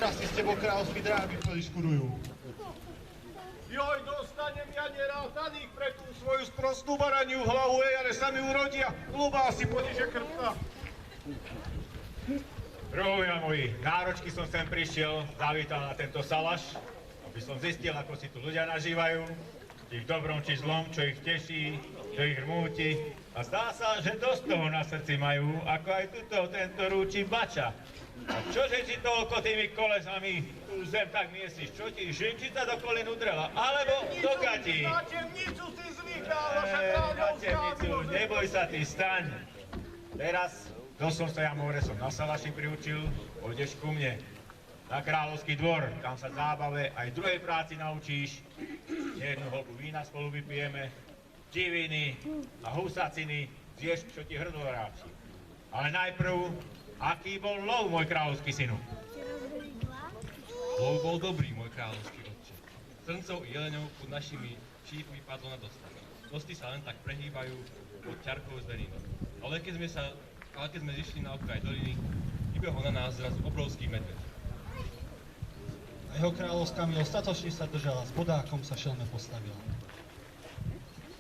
Asi s tebou kráľovský dráhy prodiškurujú. Joj, dostanem ja nerátaných pre tú svoju sprostú baraniu hlavu, ale sa mi urodia, ľubá si poniže krpka. Druhovia moji, náročky som sem prišiel, zavítal na tento salaš, aby som zistil, ako si tu ľudia nažívajú, či v dobrom, či zlom, čo ich teší, čo ich rmúti. A zdá sa, že dosť toho na srdci majú, ako aj tuto tento rúči bača. A čože ti toľko tými kolesami tú zem tak miesíš? Čo ti žinčica do kolín udrela? Alebo do gati? Na temnicu si zvykal, naša Na temnicu, neboj sa, ty staň. Teraz, to som sa ja Móresom na salaši priučil, pôjdeš ku mne. Na kráľovský dvor, tam sa zábave aj druhej práci naučíš. Jednu holku vína spolu vypijeme, diviny a husaciny, zješ, čo ti hrdlo ráči. Ale najprv, aký bol lov, môj kráľovský synu? Lov bol dobrý, môj kráľovský otče. Srncov i jeleňov pod našimi šípmi padlo na dostatok. Kosti sa len tak prehýbajú pod ťarkou zverinou. Ale keď sme zišli na okraj doliny, vybehol na nás zrazu obrovský medveď. A jeho kráľovská milosť statočne sa držala, s bodákom sa šelme postavila.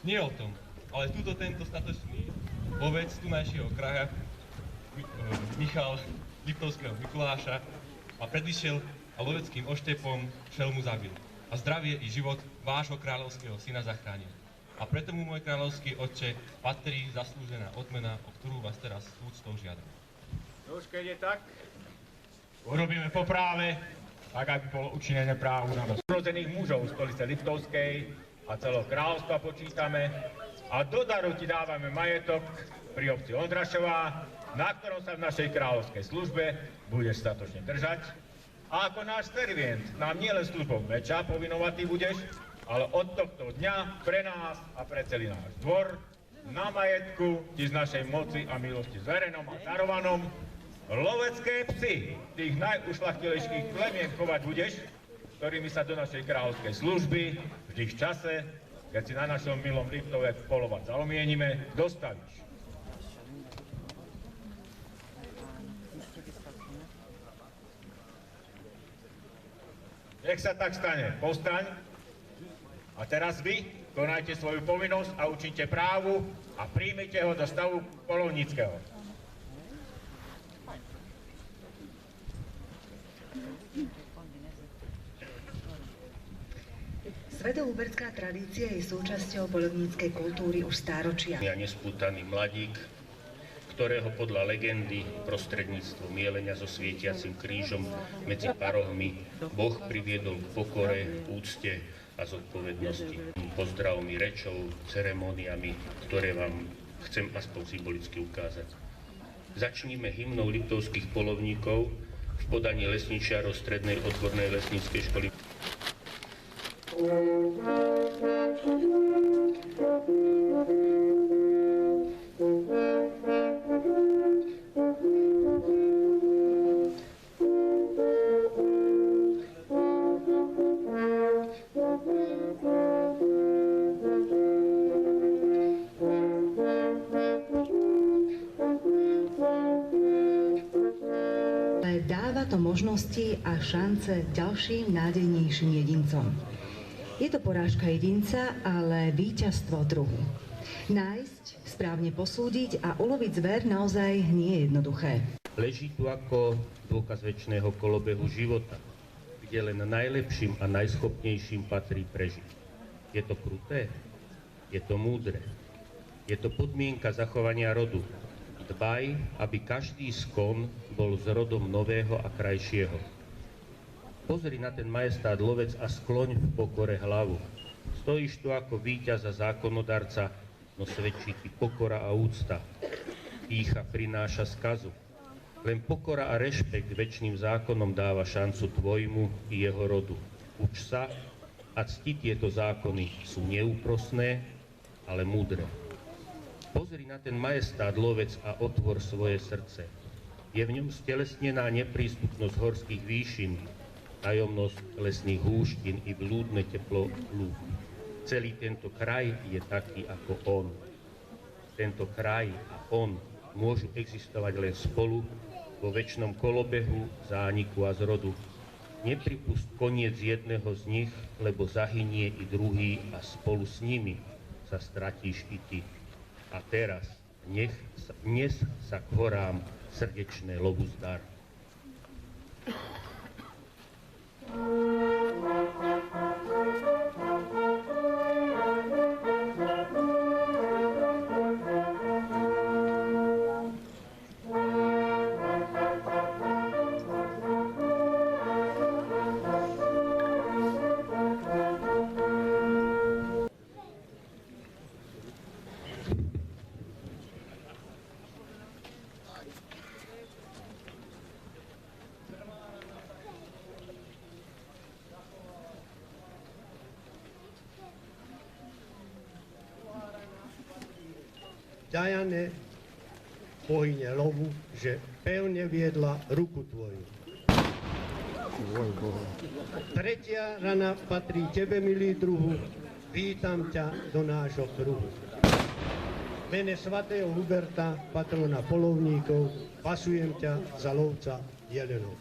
Nie o tom, ale túto tento statočný lovec tunajšieho kraja, Michal Liptovského Mikuláša, ma predišiel a loveckým oštepom šelmu zabil. A zdravie i život vášho kráľovského syna zachránil. A preto mu, môj kráľovský otče, patrí zaslúžená odmena, o ktorú vás teraz s úctou žiadam. No už keď je tak, urobíme po práve, tak aby bolo učinené právu na zrodených mužov z stolice Liptovskej a celého kráľovstva počítame a do daru ti dávame majetok pri obci Ondrašová, na ktorom sa v našej kráľovskej službe budeš statočne držať. A ako náš servient nám nielen službou meča povinovatý budeš, ale od tohto dňa pre nás a pre celý náš dvor na majetku ti z našej moci a milosti zverenom a darovanom lovecké psy tých najušľachtilejších plemien chovať budeš, ktorými sa do našej kráľovskej služby vždy v čase, keď si na našom milom Liptove polovať zalomienime, dostavíš. Nech sa tak stane. Postaň. A teraz vy konajte svoju povinnosť a učite právu a príjmite ho do stavu polovníckeho. Svätohuberská tradícia je súčasťou poľovníckej kultúry už stáročia. Ja nespútaný mladík, ktorého podľa legendy prostredníctvom jelenia so svietiacim krížom medzi parohmi Boh priviedol k pokore, úcte a zodpovednosti. Pozdravmi, rečou, ceremóniami, ktoré vám chcem aspoň symbolicky ukázať. Začníme hymnou liptovských polovníkov v podaní lesničiarov Strednej odbornej lesníckej školy. Dáva to možnosti a šance ďalším nádejnejším jedincom. Je to porážka jedinca, ale víťazstvo druhu. Nájsť, správne posúdiť a uloviť zver naozaj nie je jednoduché. Leží tu ako dôkaz večného kolobehu života, kde len najlepším a najschopnejším patrí prežiť. Je to kruté? Je to múdre? Je to podmienka zachovania rodu. Dbaj, aby každý skon bol z rodom nového a krajšieho. Pozri na ten majestát lovec a skloň v pokore hlavu. Stojíš tu ako víťaz a zákonodarca, no svedčí ti pokora a úcta. Pýcha prináša skazu. Len pokora a rešpekt večným zákonom dáva šancu tvojmu i jeho rodu. Uč sa a cti tieto zákony sú neúprosné, ale múdre. Pozri na ten majestát lovec a otvor svoje srdce. Je v ňom stelesnená neprístupnosť horských výšin, tajomnosť lesných húštin i blúdne teplo lúk. Celý tento kraj je taký ako on. Tento kraj a on môžu existovať len spolu vo večnom kolobehu zániku a zrodu. Nepripust koniec jedného z nich, lebo zahynie i druhý a spolu s nimi sa stratíš i ty. A teraz dnes sa k horám srdečné lovu zdar. Ďajane, bohyne lovu, že pevne viedla ruku tvoju. Tretia rana patrí tebe, milý druhu, vítam ťa do nášho kruhu. V mene svätého Huberta, patrona polovníkov, pasujem ťa za lovca jelenov.